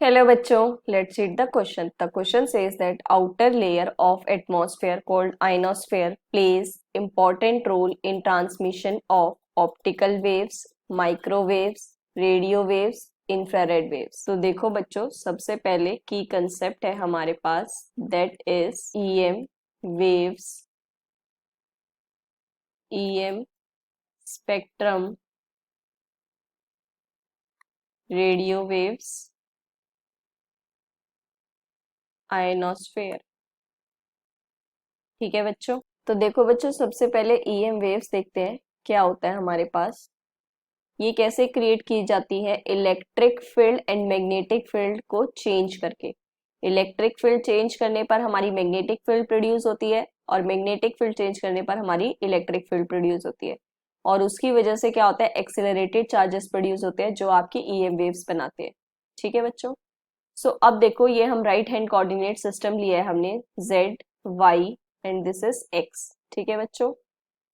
Hello बच्चों, let's read the question. The question says that outer layer of atmosphere called ionosphere plays important role in transmission of optical waves, microwaves, radio waves, infrared waves. तो देखो बच्चों, सबसे पहले की concept है हमारे पास that is EM waves, EM spectrum, radio waves, ionosphere. ठीक है बच्चों, तो देखो बच्चों सबसे पहले ईएम वेव्स देखते हैं क्या होता है हमारे पास। ये कैसे क्रिएट की जाती है? Electric field and magnetic field को चेंज करके। इलेक्ट्रिक फील्ड चेंज करने पर हमारी मैग्नेटिक फील्ड प्रोड्यूस होती है और मैग्नेटिक फील्ड चेंज करने पर हमारी इलेक्ट्रिक फील्ड प्रोड्यूस होती है और उसकी वजह से क्या होता है, एक्सेलरेटेड चार्जेस प्रोड्यूस होते हैं जो आपकी ईएम वेव्स बनाते हैं। ठीक है बच्चों, सो अब देखो ये हम राइट हैंड कोऑर्डिनेट सिस्टम लिया है हमने, Z Y and this is X. ठीक है बच्चों,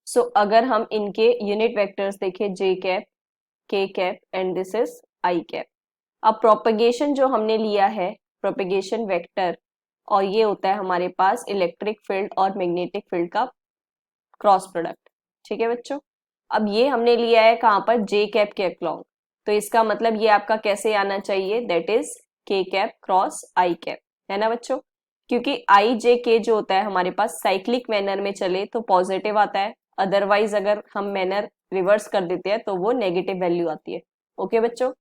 सो अगर हम इनके यूनिट वेक्टर्स देखें जे कैप, के cap and this is I cap. अब प्रोपेगेशन जो हमने लिया है, प्रोपेगेशन वेक्टर, और ये होता है हमारे पास इलेक्ट्रिक फील्ड और मैग्नेटिक फील्ड का क्रॉस प्रोडक्ट। ठीक है बच्चों, अब ये हमने लिया है कहाँ पर, जे कैप के अलोंग, तो इसका मतलब ये आपका कैसे आना चाहिए, दैट इज के कैप क्रॉस आई कैप, है ना बच्चों। क्योंकि आई जे के जो होता है हमारे पास साइक्लिक मैनर में चले तो पॉजिटिव आता है, अदरवाइज अगर हम मैनर रिवर्स कर देते हैं तो वो नेगेटिव वैल्यू आती है। ओके बच्चों,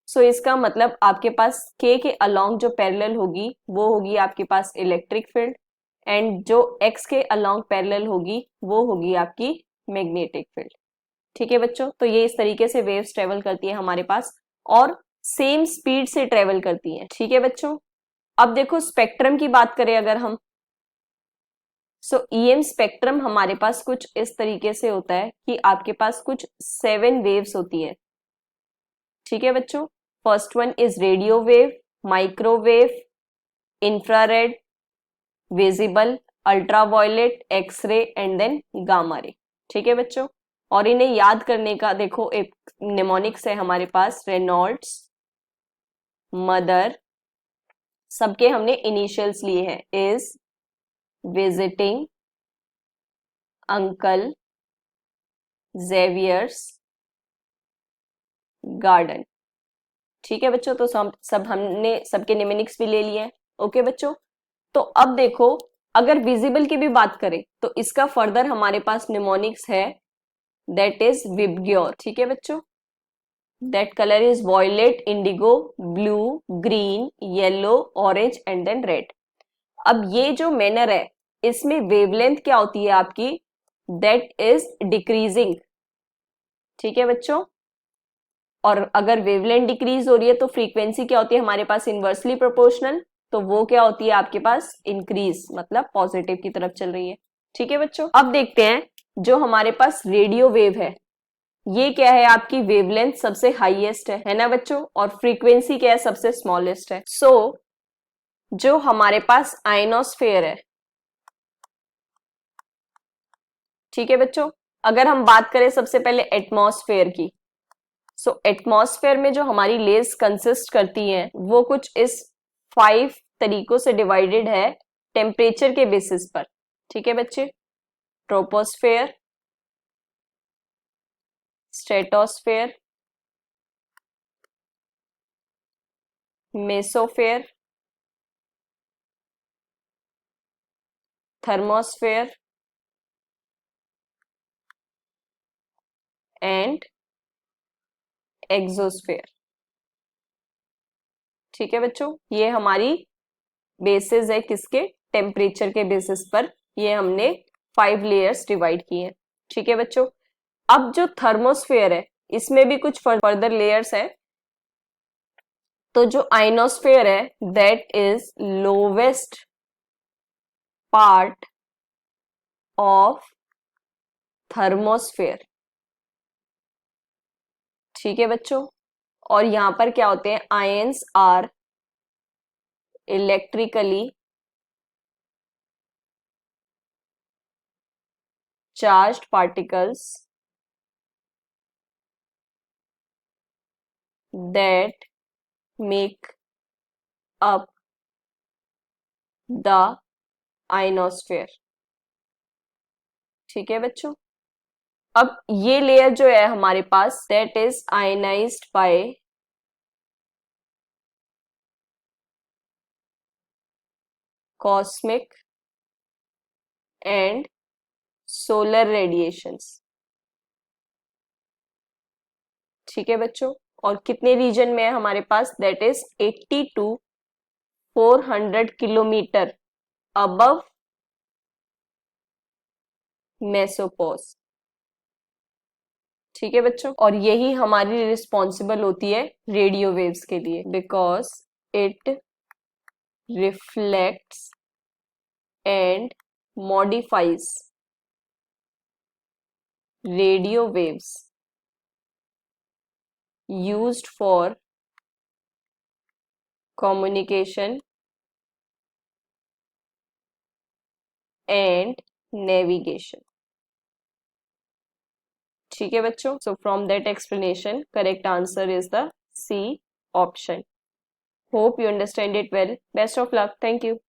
सो इसका मतलब आपके पास के अलोंग जो पैरेलल होगी वो होगी आपके पास इलेक्ट्रिक फील्ड, एंड जो एक्स के अलोंग पैरेलल होगी वो होगी आपकी मैग्नेटिक फील्ड। ठीक है बच्चों, तो ये इस तरीके से वेव्स ट्रेवल करती है हमारे पास और सेम स्पीड से ट्रेवल करती हैं। ठीक है बच्चों, अब देखो स्पेक्ट्रम की बात करें अगर हम, सो ईएम स्पेक्ट्रम हमारे पास कुछ इस तरीके से होता है कि आपके पास कुछ 7 वेव्स होती है। ठीक है बच्चों, first one is radio wave, microwave, infrared, visible, ultraviolet, x-ray and then gamma ray. ठीक है बच्चों, और इन्हें याद करने का देखो एक निमोनिक्स है हमारे पास, रेनॉल्ड्स, मदर, सबके हमने इनिशियल्स लिए हैं, is, visiting, uncle, Xavier's, garden. ठीक है बच्चों, तो सब हमने सबके निमोनिक्स भी ले लिए हैं। ओके बच्चों, तो अब देखो अगर विजिबल की भी बात करें तो इसका फर्दर हमारे पास निमोनिक्स है, दैट इज विबग्योर। ठीक है बच्चों, that colour is violet, indigo, blue, green, yellow, orange and then red. अब ये जो मैनर है इसमें वेवलेंथ क्या होती है आपकी, दैट इज डिक्रीजिंग। ठीक है बच्चों, और अगर वेवलेंथ डिक्रीज हो रही है तो फ्रीक्वेंसी क्या होती है हमारे पास, इनवर्सली प्रोपोर्शनल, तो वो क्या होती है आपके पास, इंक्रीज, मतलब पॉजिटिव की तरफ चल रही है। ठीक है बच्चों, अब देखते हैं जो हमारे पास रेडियो वेव है, ये क्या है आपकी, वेवलेंथ सबसे हाईएस्ट है ना बच्चों, और फ्रीक्वेंसी क्या है, सबसे स्मॉलेस्ट है। सो जो हमारे पास आयनोस्फेयर है, ठीक है बच्चों, अगर हम बात करें सबसे पहले एटमॉस्फेयर की, सो एटमॉस्फेयर में जो हमारी लेयर्स कंसिस्ट करती हैं वो कुछ इस 5 तरीकों से डिवाइडेड है टेम्परेचर के बेसिस पर। ठीक है बच्चे, troposphere, stratosphere, mesosphere, thermosphere and exosphere. ठीक है बच्चों, ये हमारी बेसिस है किसके, टेम्परेचर के बेसिस पर ये हमने 5 लेयर्स डिवाइड की हैं। ठीक है बच्चों, अब जो थर्मोस्फेयर है इसमें भी कुछ फर्दर लेयर्स है, तो जो आइनोस्फेयर है that is lowest part of thermosphere. ठीक है बच्चों, और यहां पर क्या होते हैं, ions are electrically charged particles that make up the ionosphere। ठीक है बच्चों, अब ये लेयर जो है हमारे पास that is ionized by cosmic and solar radiations. ठीक है बच्चों, और कितने रीजन में है हमारे पास, that is 80 to 400 kilometre above mesopause. ठीक है बच्चों, और यही हमारी रिस्पॉन्सिबल होती है रेडियो वेव्स के लिए, because it reflects and modifies radio waves used for communication and navigation। ठीक है बच्चों, so from that explanation correct answer is the C option। Hope you understand it well। Best of luck। Thank you।